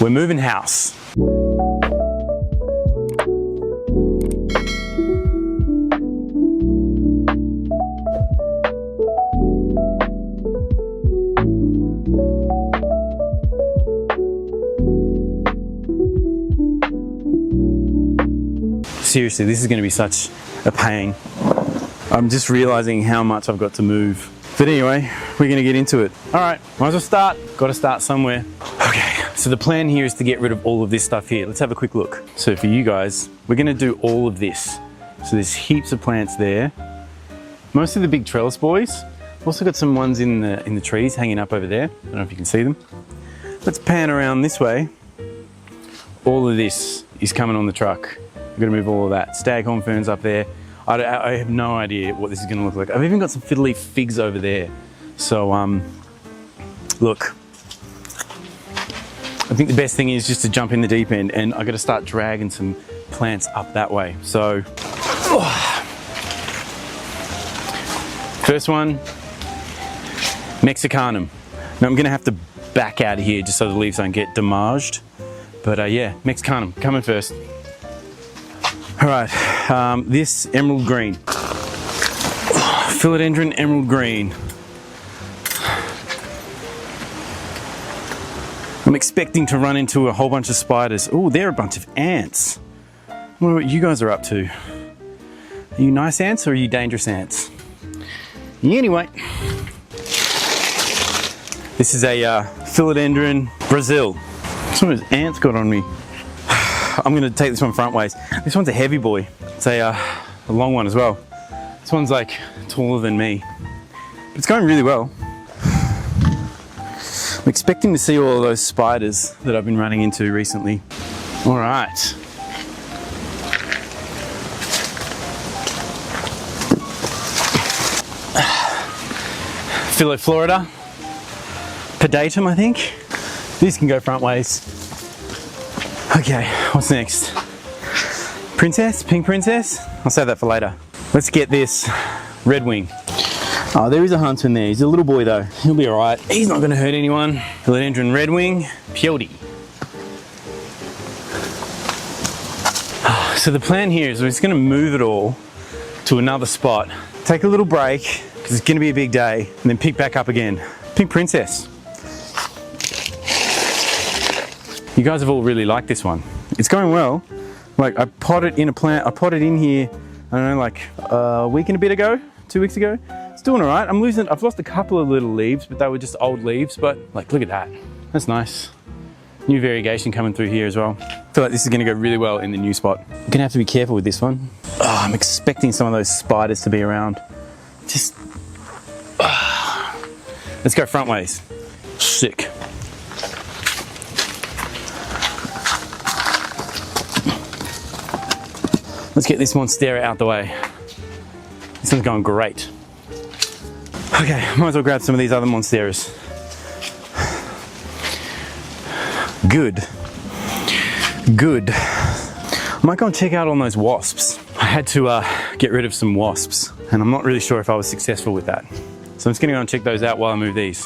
We're moving house. Seriously, this is going to be such a pain. I'm just realizing how much I've got to move. But anyway, we're going to get into it. All right, might as well start. Got to start somewhere. Okay, so the plan here is to get rid of all of this stuff here. Let's have a quick look. So for you guys, we're going to do all of this. So there's heaps of plants there. Mostly the big trellis boys. Also got some ones in the trees hanging up over there. I don't know if you can see them. Let's pan around this way. All of this is coming on the truck. We're going to move all of that. Staghorn ferns up there. I have no idea what this is going to look like. I've even got some fiddly figs over there. So, look. I think the best thing is just to jump in the deep end, and I've got to start dragging some plants up that way. So, first one, Mexicanum. Now I'm going to have to back out of here just so the leaves don't get damaged. But yeah, Mexicanum coming first. All right, this emerald green. Philodendron emerald green. I'm expecting to run into a whole bunch of spiders. Oh, they're a bunch of ants. I wonder what you guys are up to. Are you nice ants or are you dangerous ants? Anyway, this is a Philodendron Brazil. Some of those ants got on me. I'm going to take this one front ways. This one's a heavy boy. It's a long one as well. This one's like taller than me. But it's going really well. I'm expecting to see all of those spiders that I've been running into recently. All right. Philoflorida. Pedatum, I think. These can go front ways. Okay, what's next? Princess? Pink princess? I'll save that for later. Let's get this red wing. Oh, there is a hunter in there. He's a little boy though. He'll be all right. He's not going to hurt anyone. Philodendron red wing, peyote. So the plan here is we're just going to move it all to another spot. Take a little break because it's going to be a big day, and then pick back up again. Pink princess. You guys have all really liked this one. It's going well. Like I potted in a plant, I potted in here, I don't know, like a week and a bit ago, 2 weeks ago. It's doing all right. I've lost a couple of little leaves, but they were just old leaves. But like, look at that. That's nice. New variegation coming through here as well. I feel like this is gonna go really well in the new spot. I'm gonna have to be careful with this one. Oh, I'm expecting some of those spiders to be around. Just, let's go front ways. Sick. Let's get this monstera out the way. This one's going great. Okay, might as well grab some of these other monsteras. Good. Good. I might go and check out on those wasps. I had to get rid of some wasps, and I'm not really sure if I was successful with that. So I'm just gonna go and check those out while I move these.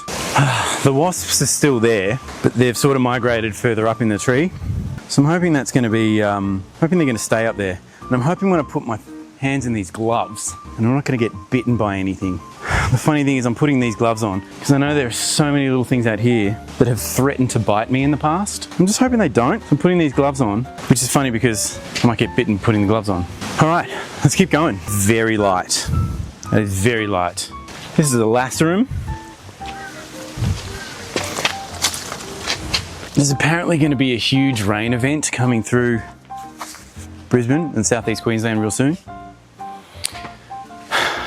The wasps are still there, but they've sort of migrated further up in the tree. So I'm hoping that's gonna be, hoping they're gonna stay up there. And I'm hoping when I put my hands in these gloves, and I'm not going to get bitten by anything. The funny thing is I'm putting these gloves on because I know there are so many little things out here that have threatened to bite me in the past. I'm just hoping they don't. I'm putting these gloves on, which is funny because I might get bitten putting the gloves on. All right, let's keep going. Very light. That is very light. This is a lacerum. There's apparently going to be a huge rain event coming through Brisbane and southeast Queensland real soon.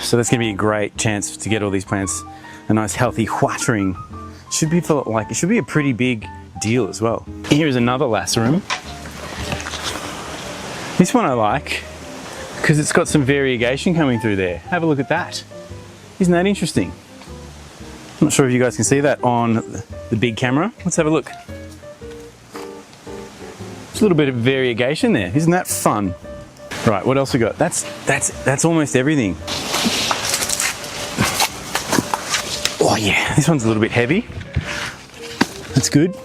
So that's going to be a great chance to get all these plants a nice healthy watering. Should be it should be a pretty big deal as well. Here is another lacerum. This one I like because it's got some variegation coming through there. Have a look at that. Isn't that interesting? I'm not sure if you guys can see that on the big camera. Let's have a look. There's a little bit of variegation there. Isn't that fun? Right, what else we got? That's almost everything. Oh yeah, this one's a little bit heavy. That's good.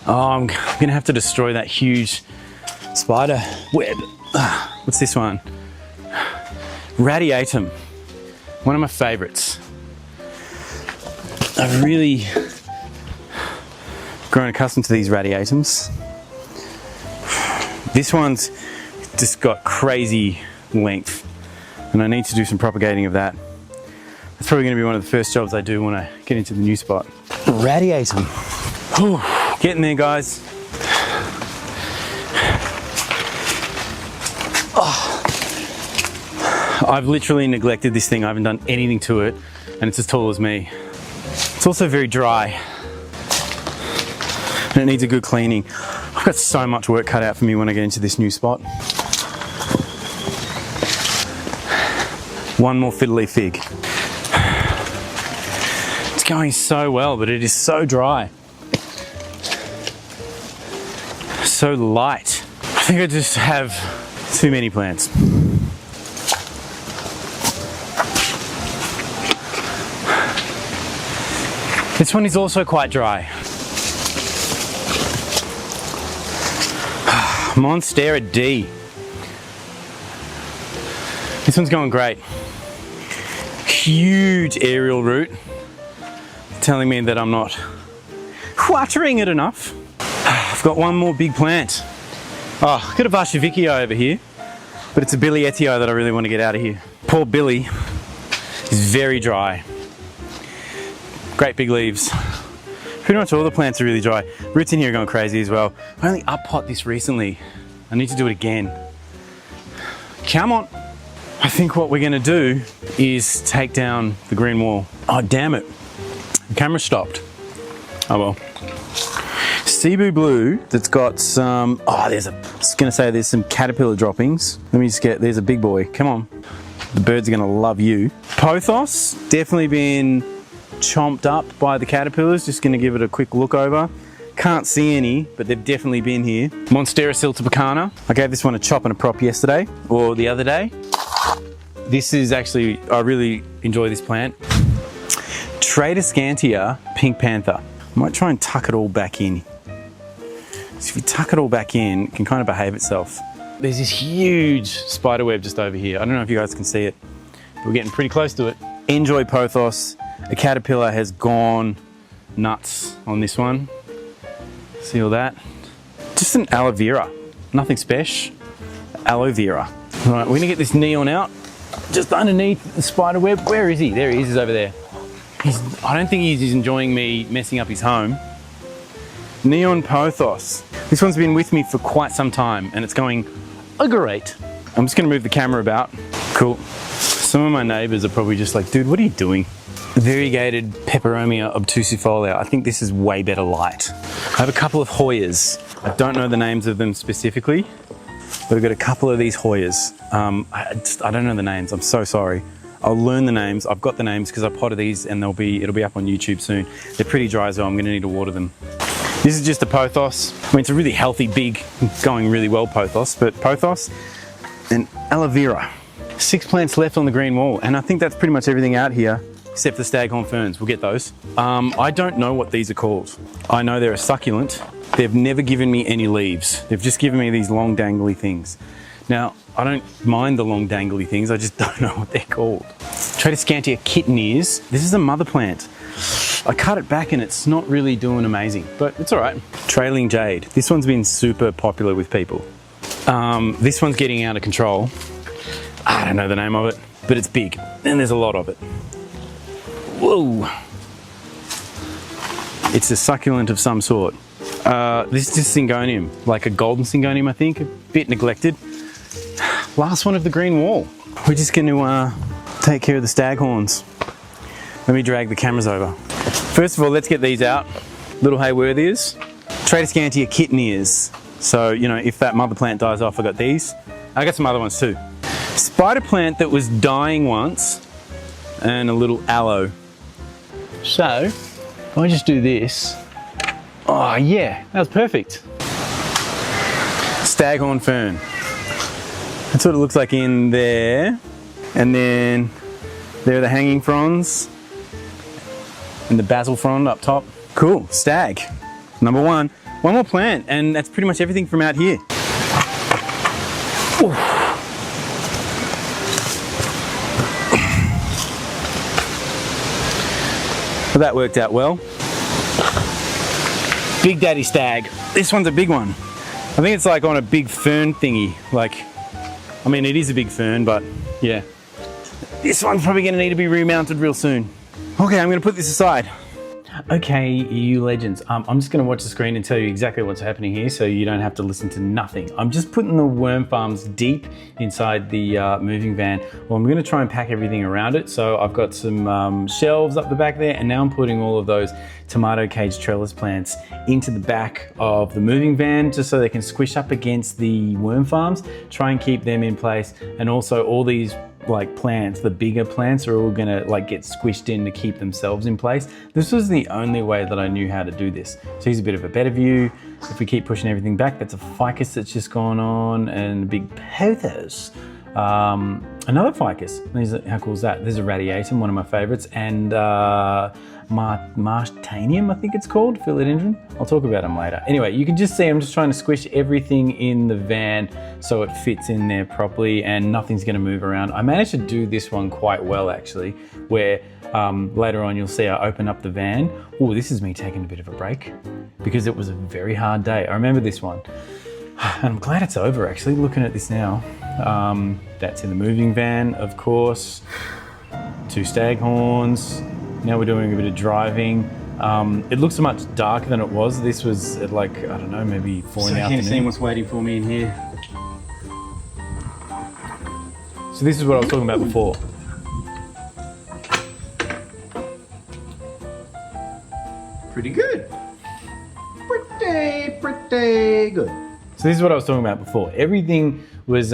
Oh, I'm gonna have to destroy that huge spider web. What's this one? Radiatum. One of my favorites. I've really grown accustomed to these radiatums. This one's just got crazy length, and I need to do some propagating of that. That's probably going to be one of the first jobs I do when I get into the new spot. Radiatum. Whew, getting there, guys. Oh. I've literally neglected this thing. I haven't done anything to it, and it's as tall as me. It's also very dry, and it needs a good cleaning. I've got so much work cut out for me when I get into this new spot. One more fiddly fig. It's going so well, but it is so dry. So light. I think I just have too many plants. This one is also quite dry. Monstera D. This one's going great. Huge aerial root, telling me that I'm not watering it enough. I've got one more big plant. Oh, I've got a Varshavicchio over here, but it's a Billietio that I really want to get out of here. Poor Billy is very dry. Great big leaves. Pretty much all the plants are really dry. Roots in here are going crazy as well. I only up-pot this recently. I need to do it again. Come on. I think what we're going to do is take down the green wall. Oh, damn it. The camera stopped. Oh well. Cebu blue that's got some, I was going to say there's some caterpillar droppings. Let me just there's a big boy. Come on. The birds are going to love you. Pothos, definitely been chomped up by the caterpillars. Just going to give it a quick look over. Can't see any, but they've definitely been here. Monstera siltepecana. I gave this one a chop and a prop yesterday, or the other day. This is actually, I really enjoy this plant. Tradescantia pink panther. I might try and tuck it all back in. So if you tuck it all back in, it can kind of behave itself. There's this huge spider web just over here. I don't know if you guys can see it, but we're getting pretty close to it. Enjoy pothos. A caterpillar has gone nuts on this one. See all that? Just an aloe vera. Nothing special. Aloe vera. All right, we're gonna get this neon out. Just underneath the spider web. Where is he? There he is, he's over there. I don't think he's enjoying me messing up his home. Neon pothos. This one's been with me for quite some time and it's going great. I'm just gonna move the camera about. Cool. Some of my neighbors are probably just like, dude, what are you doing? Variegated Peperomia obtusifolia. I think this is way better light. I have a couple of Hoyas. I don't know the names of them specifically, but I've got a couple of these Hoyas. I don't know the names, I'm so sorry. I'll learn the names. I've got the names because I potted these and it'll be up on YouTube soon. They're pretty dry as well, I'm gonna need to water them. This is just a pothos. I mean, it's a really healthy, big, going really well pothos, but pothos and aloe vera. 6 plants left on the green wall, and I think that's pretty much everything out here, except for staghorn ferns. We'll get those. I don't know what these are called. I know they're a succulent. They've never given me any leaves. They've just given me these long dangly things. Now, I don't mind the long dangly things, I just don't know what they're called. Tradescantia kitten ears. This is a mother plant. I cut it back and it's not really doing amazing, but it's all right. Trailing jade. This one's been super popular with people. This one's getting out of control. I don't know the name of it, but it's big and there's a lot of it. Whoa. It's a succulent of some sort. This is Syngonium, like a golden Syngonium, I think, a bit neglected. Last one of the green wall. We're just going to take care of the staghorns. Let me drag the cameras over. First of all, let's get these out. Little Hayworthias. Tradescantia kitten ears. So, you know, if that mother plant dies off, I got these. I got some other ones too. Spider plant that was dying once, and a little aloe. So, if I just do this, oh yeah, that was perfect. Staghorn fern. That's what it looks like in there. And then there are the hanging fronds and the basil frond up top. Cool, stag. Number 1. One more plant, and that's pretty much everything from out here. Ooh. Well, that worked out well. Big Daddy Stag. This one's a big one. I think it's like on a big fern thingy. Like, I mean, it is a big fern, but yeah. This one's probably gonna need to be remounted real soon. Okay, I'm gonna put this aside. Okay, you legends. I'm just gonna watch the screen and tell you exactly what's happening here so you don't have to listen to nothing. I'm just putting the worm farms deep inside the moving van. Well, I'm gonna try and pack everything around it. So I've got some shelves up the back there, and now I'm putting all of those tomato cage trellis plants into the back of the moving van just so they can squish up against the worm farms, try and keep them in place. And also all these like plants, the bigger plants are all gonna like get squished in to keep themselves in place. This was the only way that I knew how to do this. So here's a bit of a better view. If we keep pushing everything back, that's a ficus that's just gone on, and a big pothos. Another ficus. How cool is that? There's a radiatum, one of my favorites, and Martanium, I think it's called, philodendron. I'll talk about them later. Anyway, you can just see I'm just trying to squish everything in the van so it fits in there properly and nothing's gonna move around. I managed to do this one quite well actually, where later on you'll see I open up the van. Oh, this is me taking a bit of a break because it was a very hard day. I remember this one. And I'm glad it's over actually, looking at this now. That's in the moving van, of course. 2 staghorns. Now we're doing a bit of driving. It looks much darker than it was. This was at like, I don't know, maybe 4 in the afternoon. See what's waiting for me in here. So this is what I was talking about before. Pretty good. Pretty good. So this is what I was talking about before. Everything was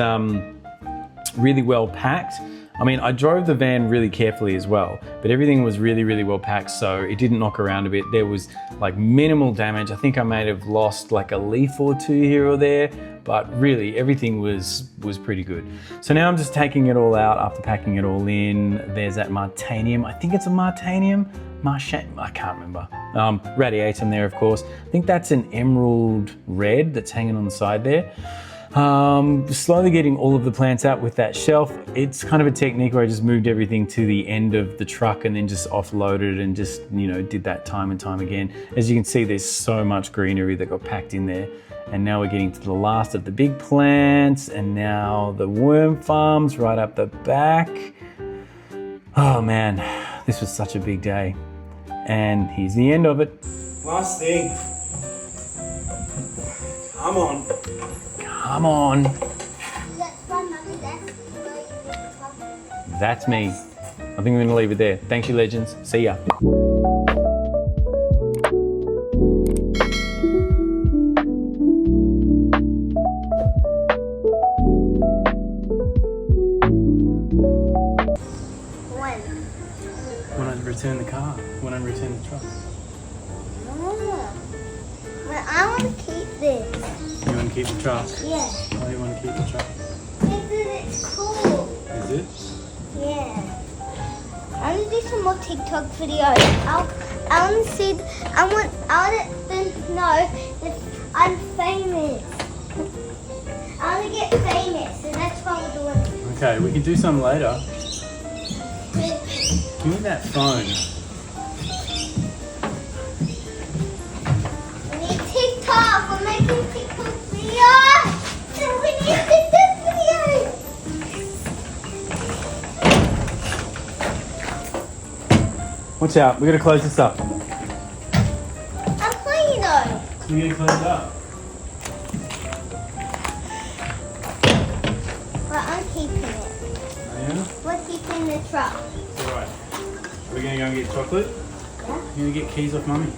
really well packed. I mean, I drove the van really carefully as well, but everything was really, really well packed, so it didn't knock around a bit. There was like minimal damage. I think I may have lost like a leaf or 2 here or there, but really everything was pretty good. So now I'm just taking it all out after packing it all in. There's that Martanium. I think it's a Martanium. I can't remember. Radiatum there, of course. I think that's an emerald red that's hanging on the side there. Slowly getting all of the plants out with that shelf. It's kind of a technique where I just moved everything to the end of the truck and then just offloaded and just, you know, did that time and time again. As you can see, there's so much greenery that got packed in there. And now we're getting to the last of the big plants, and now the worm farms right up the back. Oh man, this was such a big day. And here's the end of it. Last thing. Come on. Come on. That's me. I think we're gonna leave it there. Thanks, you legends. See ya. When I return the car, when I return the truck. But I want to keep this. You want to keep the truck? Yeah. Why do you want to keep the truck? Because it's cool. Is it? Yeah. I want to do some more TikTok videos. I want to see. I want them to know that I'm famous. I want to get famous, and that's why we're doing it. Okay, we can do some later. Give me that phone. We need TikTok. We're making TikTok videos. So we need TikTok videos. Watch out, we're gonna close this up. I'm playing though. We're gonna close it up. But I'm keeping it. Oh, yeah? We're keeping the truck. Alright. We're gonna go and get chocolate. Yeah. You're gonna get keys off Mummy.